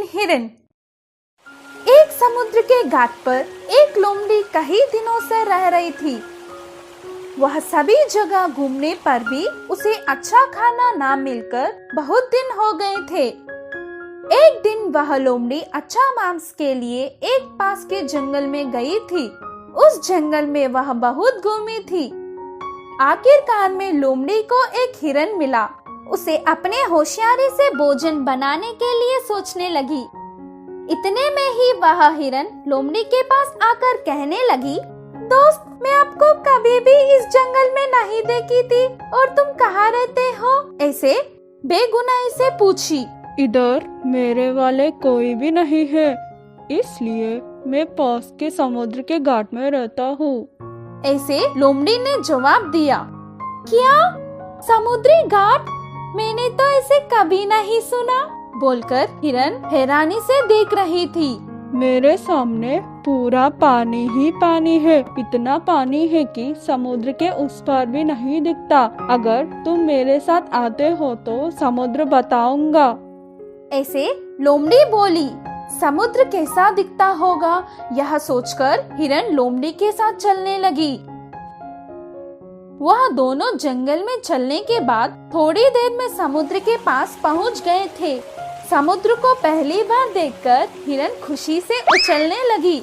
तीन हिरन। एक समुद्र के घाट पर एक लोमड़ी कई दिनों से रह रही थी। वह सभी जगह घूमने पर भी उसे अच्छा खाना ना मिलकर बहुत दिन हो गए थे। एक दिन वह लोमड़ी अच्छा मांस के लिए एक पास के जंगल में गई थी। उस जंगल में वह बहुत घूमी थी। आखिरकार में लोमड़ी को एक हिरन मिला। उसे अपने होशियारी से भोजन बनाने के लिए सोचने लगी। इतने में ही वह हिरन लोमड़ी के पास आकर कहने लगी, दोस्त, मैं आपको कभी भी इस जंगल में नहीं देखी थी और तुम कहाँ रहते हो? ऐसे बेगुनाही से पूछी। इधर मेरे वाले कोई भी नहीं है, इसलिए मैं पास के समुद्र के घाट में रहता हूँ। ऐसे लोमड़ी ने जवाब दिया। क्या? समुद्री घाट? मैंने तो ऐसे कभी नहीं सुना, बोलकर हिरन हैरानी से देख रही थी। मेरे सामने पूरा पानी ही पानी है। इतना पानी है कि समुद्र के उस पार भी नहीं दिखता। अगर तुम मेरे साथ आते हो तो समुद्र बताऊंगा। ऐसे लोमड़ी बोली। समुद्र कैसा दिखता होगा, यह सोचकर हिरन लोमड़ी के साथ चलने लगी। वह दोनों जंगल में चलने के बाद थोड़ी देर में समुद्र के पास पहुंच गए थे। समुद्र को पहली बार देखकर हिरन खुशी से उछलने लगी।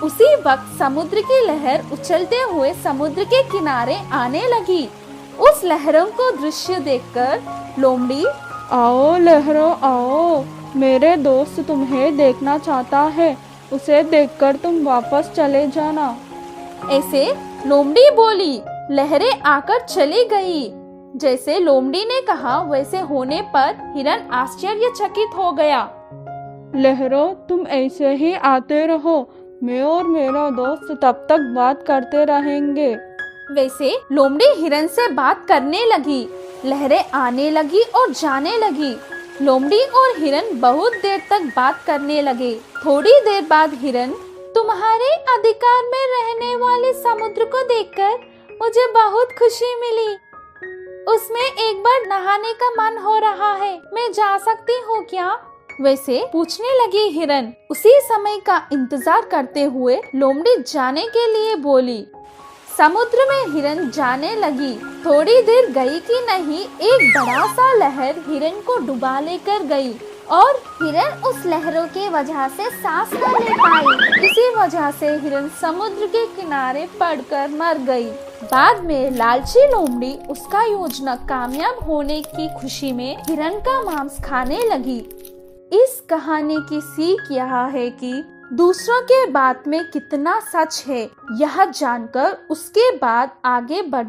उसी वक्त समुद्र की लहर उछलते हुए समुद्र के किनारे आने लगी। उस लहरों को दृश्य देखकर लोमड़ी, आओ लहरों आओ, मेरे दोस्त तुम्हें देखना चाहता है, उसे देखकर तुम वापस चले जाना। ऐसे लोमड़ी बोली। लहरें आकर चली गई। जैसे लोमड़ी ने कहा वैसे होने पर हिरन आश्चर्यचकित हो गया। लहरों, तुम ऐसे ही आते रहो, मैं और मेरा दोस्त तब तक बात करते रहेंगे। वैसे लोमड़ी हिरन से बात करने लगी। लहरें आने लगी और जाने लगी। लोमड़ी और हिरन बहुत देर तक बात करने लगे। थोड़ी देर बाद हिरन, तुम्हारे अधिकार में रहने वाले समुद्र को देखकर मुझे बहुत खुशी मिली। उसमें एक बार नहाने का मन हो रहा है, मैं जा सकती हूँ क्या? वैसे पूछने लगी हिरन। उसी समय का इंतजार करते हुए लोमड़ी जाने के लिए बोली। समुद्र में हिरन जाने लगी। थोड़ी देर गई कि नहीं, एक बड़ा सा लहर हिरन को डुबा लेकर गई और हिरन उस लहरों के वजह से सांस न ले पाई। इसी वजह से हिरन समुद्र के किनारे पड़कर मर गई। बाद में लालची लोमड़ी उसका योजना कामयाब होने की खुशी में हिरन का मांस खाने लगी। इस कहानी की सीख यह है कि दूसरों के बात में कितना सच है, यह जानकर उसके बाद आगे बढ़